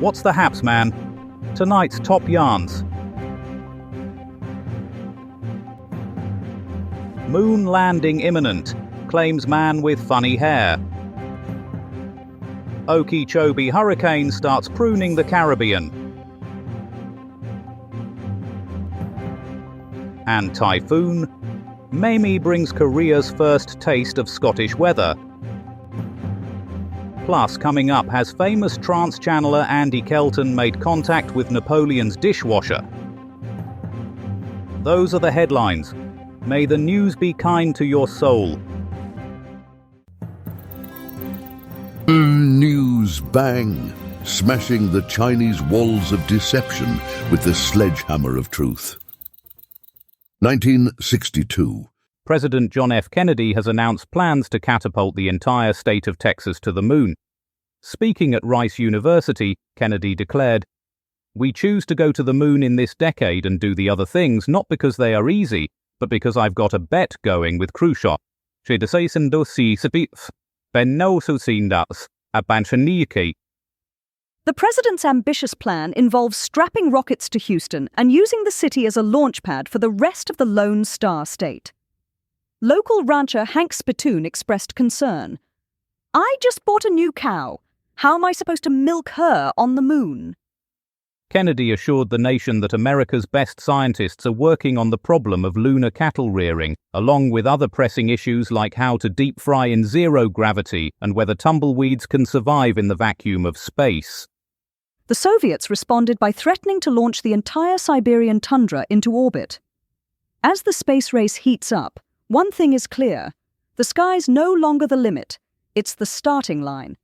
What's the haps, man? Tonight's top yarns. Moon landing imminent, claims man with funny hair. Okeechobee hurricane starts pruning the Caribbean. And typhoon, Mamie brings Korea's first taste of Scottish weather. Plus, coming up, has famous trance channeler Andy Kelton made contact with Napoleon's dishwasher? Those are the headlines. May the news be kind to your soul. News bang, smashing the Chinese walls of deception with the sledgehammer of truth. 1962. President John F. Kennedy has announced plans to catapult the entire state of Texas to the moon. Speaking at Rice University, Kennedy declared, "We choose to go to the moon in this decade and do the other things not because they are easy, but because I've got a bet going with Khrushchev. The president's ambitious plan involves strapping rockets to Houston and using the city as a launch pad for the rest of the Lone Star State. Local rancher Hank Spittoon expressed concern. "I just bought a new cow. How am I supposed to milk her on the moon?" Kennedy assured the nation that America's best scientists are working on the problem of lunar cattle rearing, along with other pressing issues like how to deep fry in zero gravity and whether tumbleweeds can survive in the vacuum of space. The Soviets responded by threatening to launch the entire Siberian tundra into orbit. As the space race heats up, one thing is clear. The sky's no longer the limit. It's the starting line.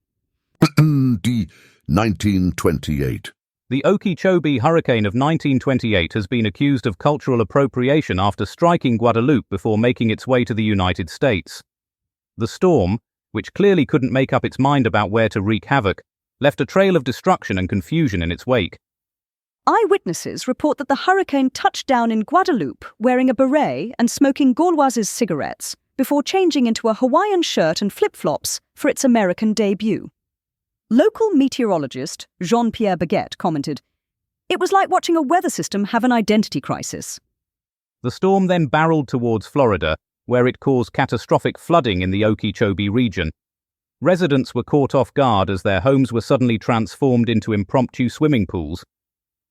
1928. The Okeechobee hurricane of 1928 has been accused of cultural appropriation after striking Guadeloupe before making its way to the United States. The storm, which clearly couldn't make up its mind about where to wreak havoc, left a trail of destruction and confusion in its wake. Eyewitnesses report that the hurricane touched down in Guadeloupe wearing a beret and smoking Gauloise's cigarettes before changing into a Hawaiian shirt and flip-flops for its American debut. Local meteorologist Jean-Pierre Baguette commented, "It was like watching a weather system have an identity crisis." The storm then barreled towards Florida, where it caused catastrophic flooding in the Okeechobee region. Residents were caught off guard as their homes were suddenly transformed into impromptu swimming pools.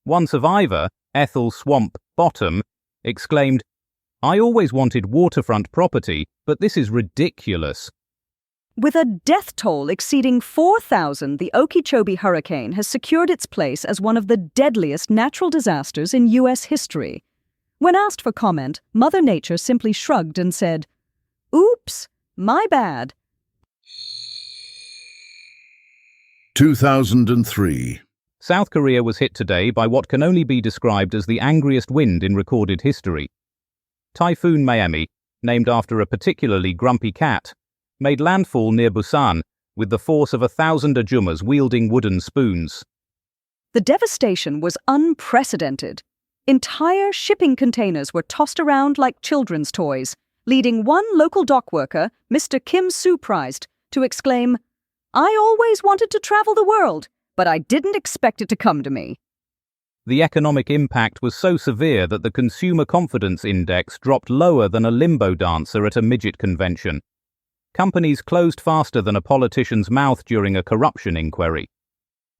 One survivor, Ethel Swamp Bottom, exclaimed, "I always wanted waterfront property, but this is ridiculous." With a death toll exceeding 4,000, the Okeechobee hurricane has secured its place as one of the deadliest natural disasters in U.S. history. When asked for comment, Mother Nature simply shrugged and said, "Oops, my bad." 2003. South Korea was hit today by what can only be described as the angriest wind in recorded history. Typhoon Miami, named after a particularly grumpy cat, made landfall near Busan with the force of 1,000 ajumas wielding wooden spoons. The devastation was unprecedented. Entire shipping containers were tossed around like children's toys, leading one local dock worker, Mr. Kim Soo-priced, to exclaim, "I always wanted to travel the world, but I didn't expect it to come to me." The economic impact was so severe that the consumer confidence index dropped lower than a limbo dancer at a midget convention. Companies closed faster than a politician's mouth during a corruption inquiry.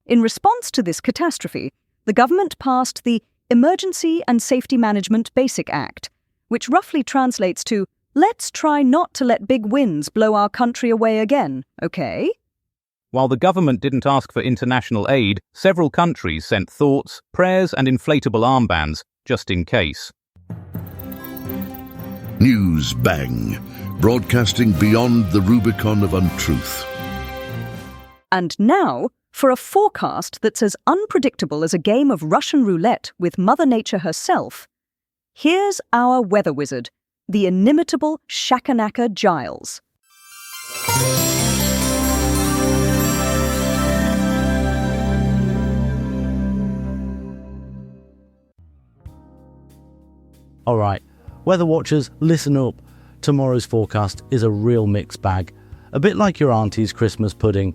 In response to this catastrophe, the government passed the Emergency and Safety Management Basic Act, which roughly translates to, "Let's try not to let big winds blow our country away again, okay?" While the government didn't ask for international aid, several countries sent thoughts, prayers, and inflatable armbands, just in case. News bang, broadcasting beyond the Rubicon of untruth. And now, for a forecast that's as unpredictable as a game of Russian roulette with Mother Nature herself, here's our weather wizard, the inimitable Shakanaka Giles. Alright, weather watchers, listen up. Tomorrow's forecast is a real mixed bag. A bit like your auntie's Christmas pudding.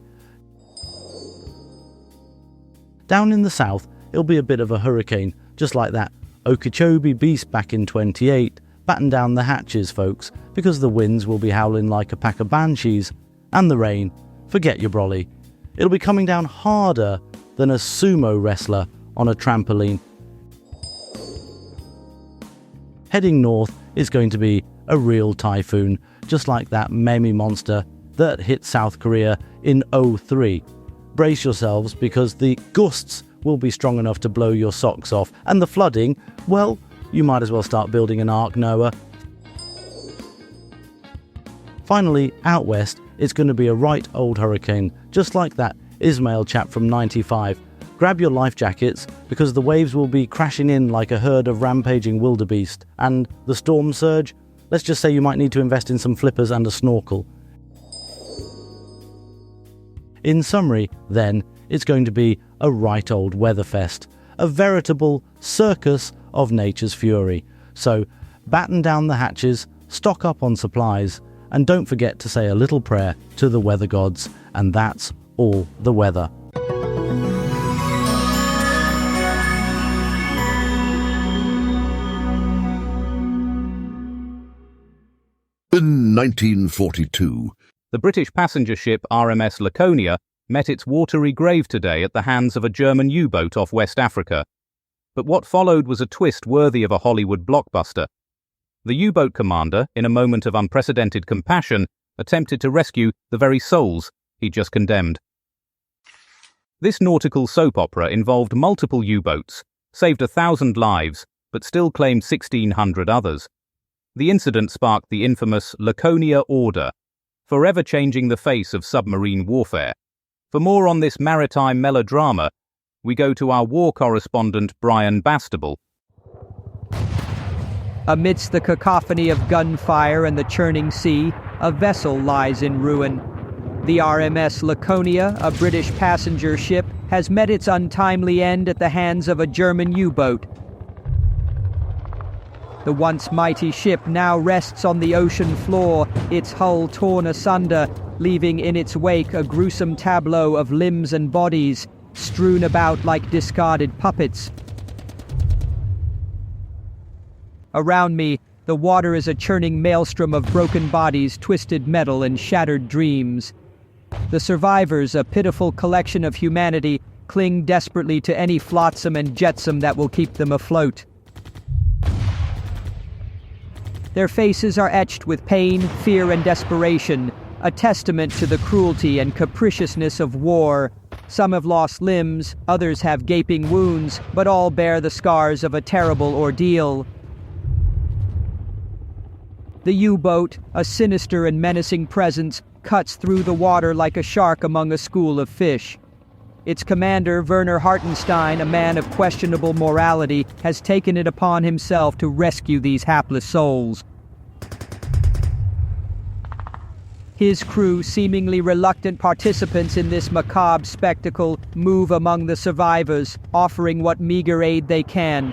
Down in the south, it'll be a bit of a hurricane, just like that Okeechobee beast back in 28. Batten down the hatches, folks, because the winds will be howling like a pack of banshees. And the rain, forget your brolly. It'll be coming down harder than a sumo wrestler on a trampoline. Heading north is going to be a real typhoon, just like that meme monster that hit South Korea in '03. Brace yourselves, because the gusts will be strong enough to blow your socks off, and the flooding, well, you might as well start building an Ark Noah. Finally, out west, it's going to be a right old hurricane, just like that Ismail chap from 95. Grab your life jackets, because the waves will be crashing in like a herd of rampaging wildebeest. And the storm surge? Let's just say you might need to invest in some flippers and a snorkel. In summary, then, it's going to be a right old weatherfest, a veritable circus of nature's fury. So, batten down the hatches, stock up on supplies, and don't forget to say a little prayer to the weather gods, and that's all the weather. In 1942, The British passenger ship RMS Laconia met its watery grave today at the hands of a German U-boat off West Africa. But what followed was a twist worthy of a Hollywood blockbuster. The U-boat commander, in a moment of unprecedented compassion, attempted to rescue the very souls he just condemned. This nautical soap opera involved multiple U-boats, saved 1,000 lives, but still claimed 1,600 others. The incident sparked the infamous Laconia Order, forever changing the face of submarine warfare. For more on this maritime melodrama, we go to our war correspondent Brian Bastable. Amidst the cacophony of gunfire and the churning sea, a vessel lies in ruin. The RMS Laconia, a British passenger ship, has met its untimely end at the hands of a German U-boat. The once mighty ship now rests on the ocean floor, its hull torn asunder, leaving in its wake a gruesome tableau of limbs and bodies, strewn about like discarded puppets. Around me, the water is a churning maelstrom of broken bodies, twisted metal, and shattered dreams. The survivors, a pitiful collection of humanity, cling desperately to any flotsam and jetsam that will keep them afloat. Their faces are etched with pain, fear, and desperation, a testament to the cruelty and capriciousness of war. Some have lost limbs, others have gaping wounds, but all bear the scars of a terrible ordeal. The U-boat, a sinister and menacing presence, cuts through the water like a shark among a school of fish. Its commander, Werner Hartenstein, a man of questionable morality, has taken it upon himself to rescue these hapless souls. His crew, seemingly reluctant participants in this macabre spectacle, move among the survivors, offering what meager aid they can.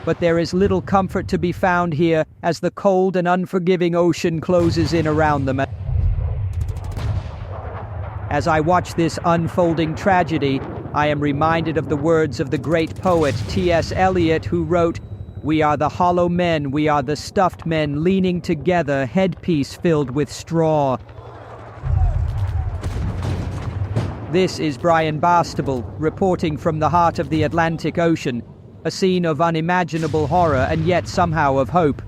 But there is little comfort to be found here as the cold and unforgiving ocean closes in around them. As I watch this unfolding tragedy, I am reminded of the words of the great poet T.S. Eliot, who wrote, "We are the hollow men, we are the stuffed men leaning together, headpiece filled with straw." This is Brian Bastable, reporting from the heart of the Atlantic Ocean, a scene of unimaginable horror and yet somehow of hope.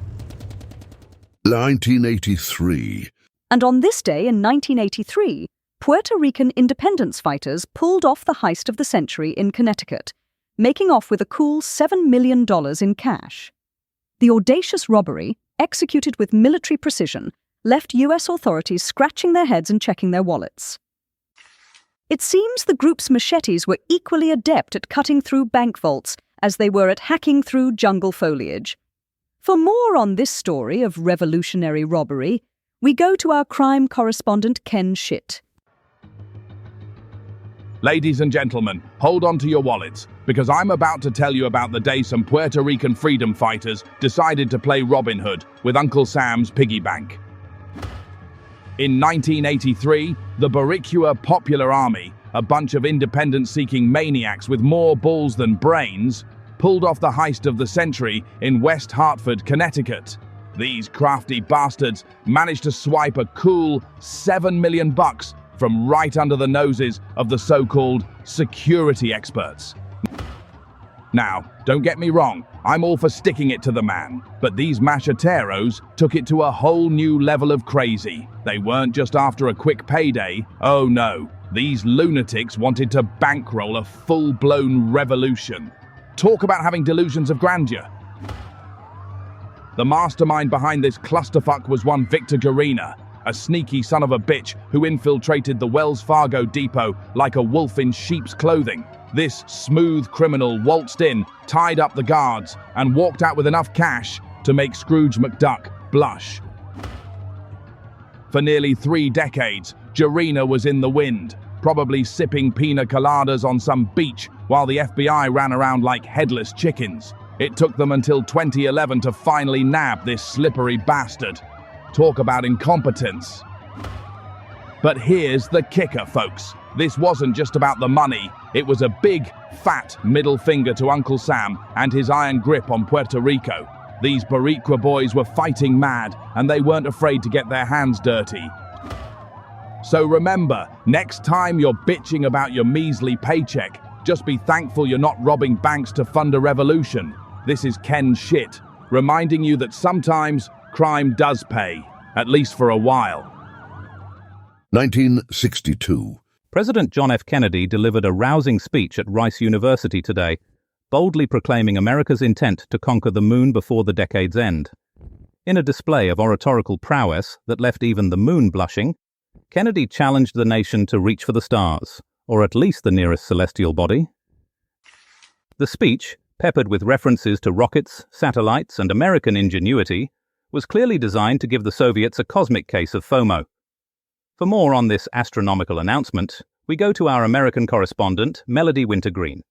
1983. And on this day in 1983, Puerto Rican independence fighters pulled off the heist of the century in Connecticut, making off with a cool $7 million in cash. The audacious robbery, executed with military precision, left US authorities scratching their heads and checking their wallets. It seems the group's machetes were equally adept at cutting through bank vaults as they were at hacking through jungle foliage. For more on this story of revolutionary robbery, we go to our crime correspondent Ken Schitt. Ladies and gentlemen, hold on to your wallets, because I'm about to tell you about the day some Puerto Rican freedom fighters decided to play Robin Hood with Uncle Sam's piggy bank. In 1983, the Boricua Popular Army, a bunch of independence-seeking maniacs with more balls than brains, pulled off the heist of the century in West Hartford, Connecticut. These crafty bastards managed to swipe a cool $7 million from right under the noses of the so-called security experts. Now, don't get me wrong, I'm all for sticking it to the man, but these macheteros took it to a whole new level of crazy. They weren't just after a quick payday. Oh no, these lunatics wanted to bankroll a full-blown revolution. Talk about having delusions of grandeur. The mastermind behind this clusterfuck was one Victor Garina, a sneaky son of a bitch who infiltrated the Wells Fargo depot like a wolf in sheep's clothing. This smooth criminal waltzed in, tied up the guards, and walked out with enough cash to make Scrooge McDuck blush. For nearly 3 decades, Garina was in the wind, probably sipping pina coladas on some beach while the FBI ran around like headless chickens. It took them until 2011 to finally nab this slippery bastard. Talk about incompetence. But here's the kicker, folks. This wasn't just about the money. It was a big, fat middle finger to Uncle Sam and his iron grip on Puerto Rico. These Boricua boys were fighting mad, and they weren't afraid to get their hands dirty. So remember, next time you're bitching about your measly paycheck, just be thankful you're not robbing banks to fund a revolution. This is Ken Shit, reminding you that sometimes crime does pay, at least for a while. 1962. President John F. Kennedy delivered a rousing speech at Rice University today, boldly proclaiming America's intent to conquer the moon before the decade's end. In a display of oratorical prowess that left even the moon blushing, Kennedy challenged the nation to reach for the stars, or at least the nearest celestial body. The speech, peppered with references to rockets, satellites, and American ingenuity, was clearly designed to give the Soviets a cosmic case of FOMO. For more on this astronomical announcement, we go to our American correspondent, Melody Wintergreen.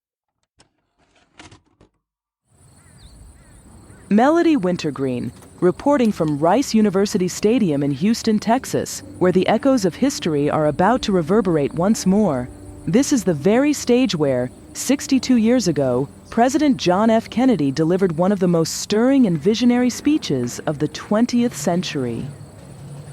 Melody Wintergreen, reporting from Rice University Stadium in Houston, Texas, where the echoes of history are about to reverberate once more. This is the very stage where, 62 years ago, President John F. Kennedy delivered one of the most stirring and visionary speeches of the 20th century.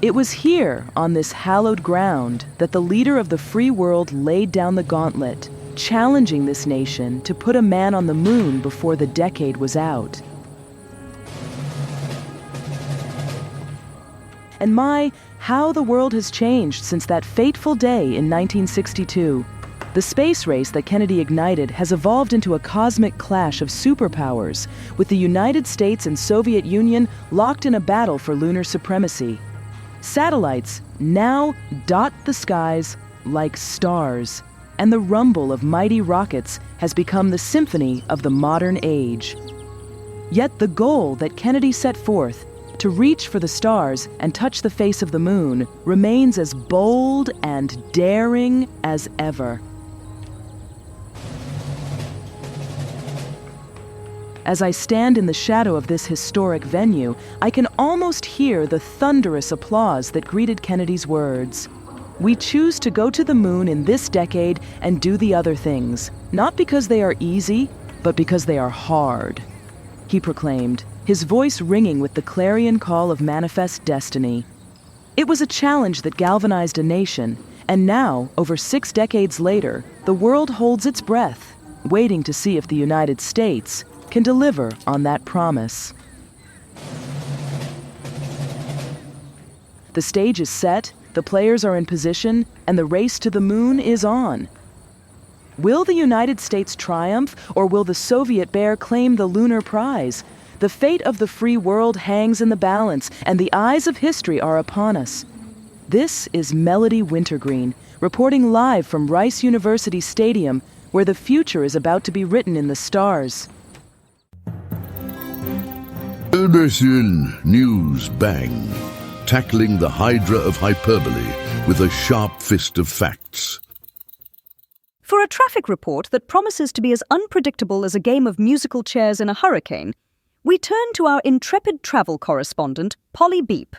It was here, on this hallowed ground, that the leader of the free world laid down the gauntlet, challenging this nation to put a man on the moon before the decade was out. And my, how the world has changed since that fateful day in 1962. The space race that Kennedy ignited has evolved into a cosmic clash of superpowers, with the United States and Soviet Union locked in a battle for lunar supremacy. Satellites now dot the skies like stars, and the rumble of mighty rockets has become the symphony of the modern age. Yet the goal that Kennedy set forth, to reach for the stars and touch the face of the moon, remains as bold and daring as ever. As I stand in the shadow of this historic venue, I can almost hear the thunderous applause that greeted Kennedy's words. We choose to go to the moon in this decade and do the other things, not because they are easy, but because they are hard, he proclaimed, his voice ringing with the clarion call of manifest destiny. It was a challenge that galvanized a nation, and now, over 6 decades later, the world holds its breath, waiting to see if the United States can deliver on that promise. The stage is set, the players are in position, and the race to the moon is on. Will the United States triumph, or will the Soviet bear claim the lunar prize? The fate of the free world hangs in the balance, and the eyes of history are upon us. This is Melody Wintergreen, reporting live from Rice University Stadium, where the future is about to be written in the stars. Audacious News Bang, tackling the hydra of hyperbole with a sharp fist of facts. For a traffic report that promises to be as unpredictable as a game of musical chairs in a hurricane, we turn to our intrepid travel correspondent, Polly Beep.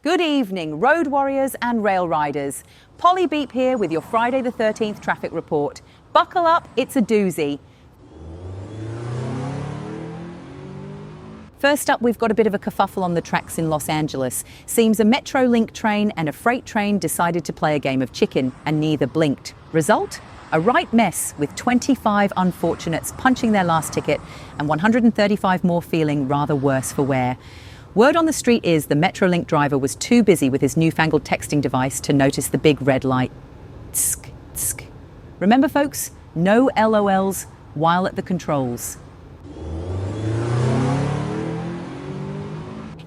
Good evening, road warriors and rail riders. Polly Beep here with your Friday the 13th traffic report. Buckle up, it's a doozy. First up, we've got a bit of a kerfuffle on the tracks in Los Angeles. Seems a Metrolink train and a freight train decided to play a game of chicken, and neither blinked. Result? A right mess, with 25 unfortunates punching their last ticket and 135 more feeling rather worse for wear. Word on the street is the Metrolink driver was too busy with his newfangled texting device to notice the big red light. Tsk, tsk. Remember, folks, no LOLs while at the controls.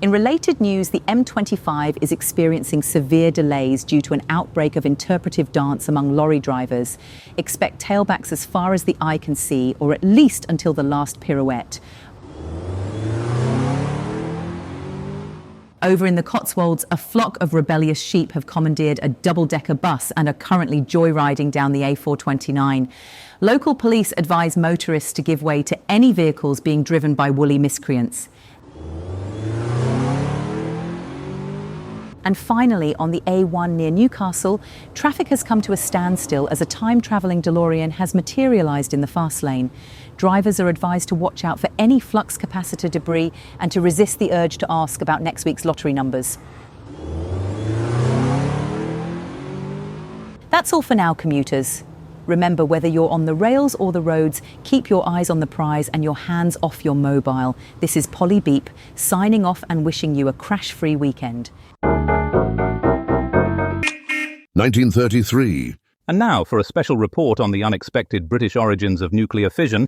In related news, the M25 is experiencing severe delays due to an outbreak of interpretive dance among lorry drivers. Expect tailbacks as far as the eye can see, or at least until the last pirouette. Over in the Cotswolds, a flock of rebellious sheep have commandeered a double-decker bus and are currently joyriding down the A429. Local police advise motorists to give way to any vehicles being driven by woolly miscreants. And finally, on the A1 near Newcastle, traffic has come to a standstill as a time-travelling DeLorean has materialised in the fast lane. Drivers are advised to watch out for any flux capacitor debris and to resist the urge to ask about next week's lottery numbers. That's all for now, commuters. Remember, whether you're on the rails or the roads, keep your eyes on the prize and your hands off your mobile. This is Polly Beep, signing off and wishing you a crash-free weekend. 1933. And now, for a special report on the unexpected British origins of nuclear fission,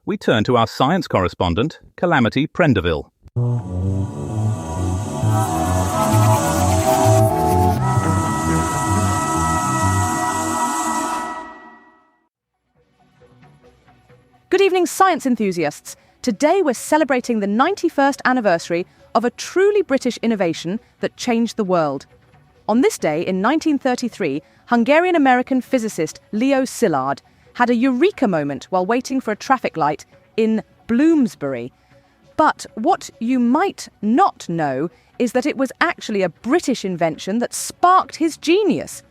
we turn to our science correspondent, Calamity Prendeville. Good evening, science enthusiasts. Today we're celebrating the 91st anniversary of a truly British innovation that changed the world. On this day in 1933, Hungarian-American physicist Leo Szilard had a eureka moment while waiting for a traffic light in Bloomsbury. But what you might not know is that it was actually a British invention that sparked his genius.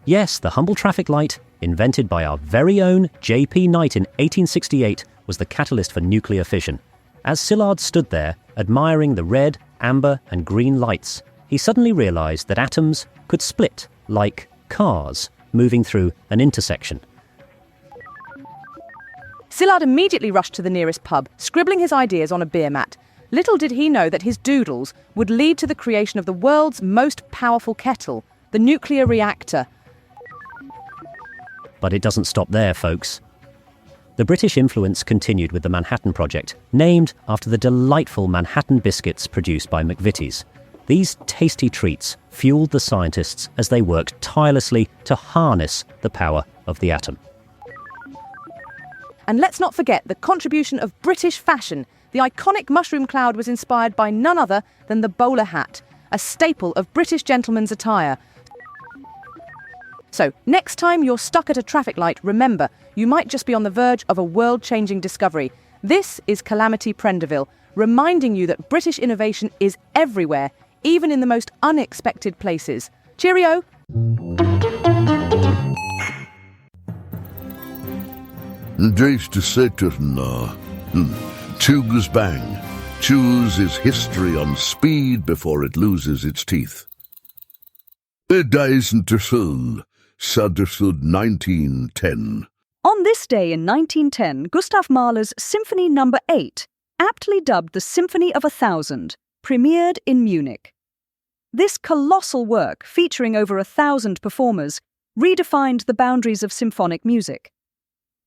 Yes, the humble traffic light, invented by our very own J.P. Knight in 1868, was the catalyst for nuclear fission. As Szilard stood there, admiring the red, amber and green lights, he suddenly realised that atoms could split like cars moving through an intersection. Szilard immediately rushed to the nearest pub, scribbling his ideas on a beer mat. Little did he know that his doodles would lead to the creation of the world's most powerful kettle, the nuclear reactor. But it doesn't stop there, folks. The British influence continued with the Manhattan Project, named after the delightful Manhattan biscuits produced by McVitie's. These tasty treats fueled the scientists as they worked tirelessly to harness the power of the atom. And let's not forget the contribution of British fashion. The iconic mushroom cloud was inspired by none other than the bowler hat, a staple of British gentlemen's attire. So, next time you're stuck at a traffic light, remember, you might just be on the verge of a world-changing discovery. This is Calamity Prendeville, reminding you that British innovation is everywhere, even in the most unexpected places. Cheerio! Days to Saturn. Tug's bang. Chooses history on speed before it loses its teeth. Days to Sul. Sadersud 1910. On this day in 1910, Gustav Mahler's Symphony No. 8, aptly dubbed the Symphony of 1,000, premiered in Munich. This colossal work, featuring over 1,000 performers, redefined the boundaries of symphonic music.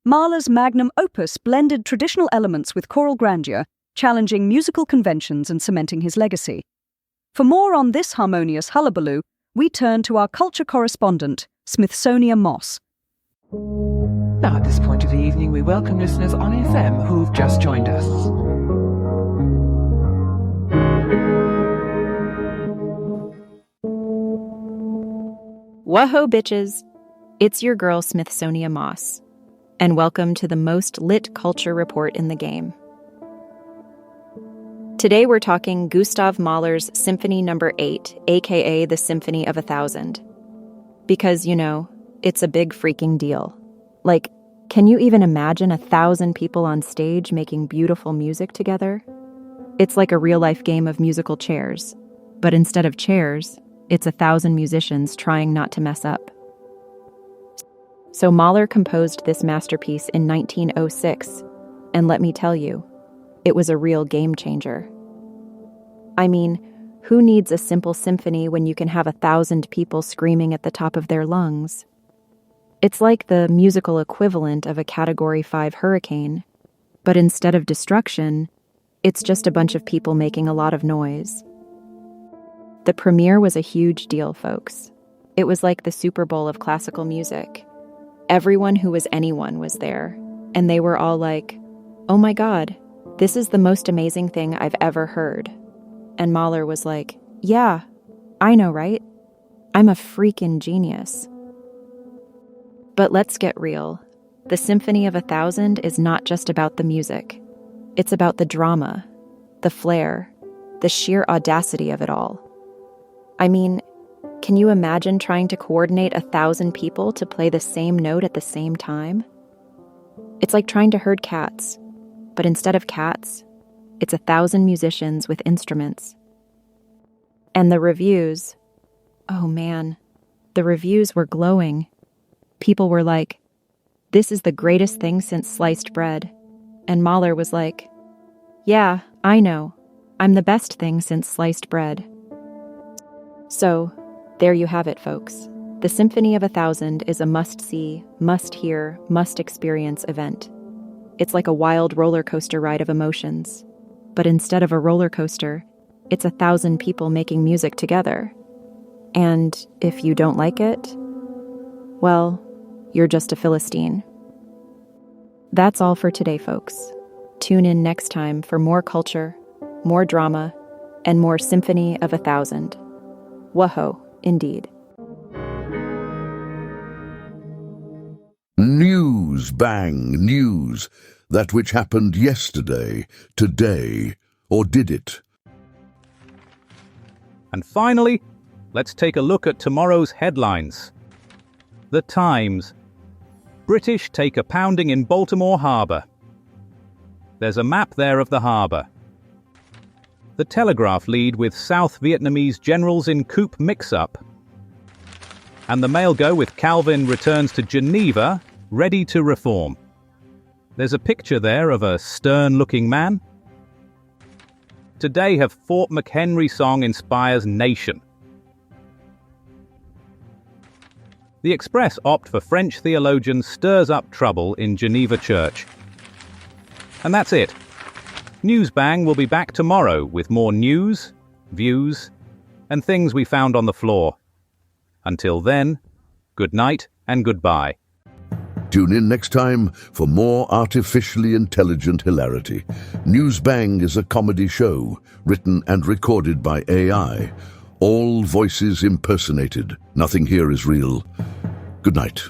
Mahler's magnum opus blended traditional elements with choral grandeur, challenging musical conventions and cementing his legacy. For more on this harmonious hullabaloo, we turn to our culture correspondent, Smithsonia Moss. Now, at this point of the evening, we welcome listeners on FM who've just joined us. Whoa, bitches! It's your girl, Smithsonia Moss, and welcome to the most lit culture report in the game. Today we're talking Gustav Mahler's Symphony No. 8, aka the Symphony of 1,000. Because, it's a big freaking deal. Like, can you even imagine 1,000 people on stage making beautiful music together? It's like a real-life game of musical chairs. But instead of chairs, it's 1,000 musicians trying not to mess up. So Mahler composed this masterpiece in 1906, and let me tell you, it was a real game changer. I mean, who needs a simple symphony when you can have 1,000 people screaming at the top of their lungs? It's like the musical equivalent of a Category 5 hurricane, but instead of destruction, it's just a bunch of people making a lot of noise. The premiere was a huge deal, folks. It was like the Super Bowl of classical music. Everyone who was anyone was there, and they were all like, "Oh my God, this is the most amazing thing I've ever heard." And Mahler was like, "Yeah, I know, right? I'm a freaking genius." But let's get real. The Symphony of 1,000 is not just about the music. It's about the drama, the flair, the sheer audacity of it all. I mean, can you imagine trying to coordinate 1,000 people to play the same note at the same time? It's like trying to herd cats, but instead of cats, it's 1,000 musicians with instruments. And the reviews, oh man, the reviews were glowing. People were like, "This is the greatest thing since sliced bread." And Mahler was like, "Yeah, I know. I'm the best thing since sliced bread." So, there you have it, folks. The Symphony of 1,000 is a must-see, must-hear, must-experience event. It's like a wild roller coaster ride of emotions. But instead of a roller coaster, it's 1,000 people making music together. And if you don't like it, well, you're just a Philistine. That's all for today, folks. Tune in next time for more culture, more drama, and more Symphony of 1,000. Whoa, indeed. News, bang, news. That which happened yesterday, today, or did it? And finally, let's take a look at tomorrow's headlines. The Times. British take a pounding in Baltimore Harbor. There's a map there of the harbor. The Telegraph lead with South Vietnamese generals in coup mix-up. And the Mail go with Calvin returns to Geneva, ready to reform. There's a picture there of a stern-looking man. Today have Fort McHenry song inspires nation. The Express opt for French theologian stirs up trouble in Geneva Church. And that's it. Newsbang will be back tomorrow with more news, views, and things we found on the floor. Until then, good night and goodbye. Tune in next time for more artificially intelligent hilarity. Newsbang is a comedy show written and recorded by AI. All voices impersonated. Nothing here is real. Good night.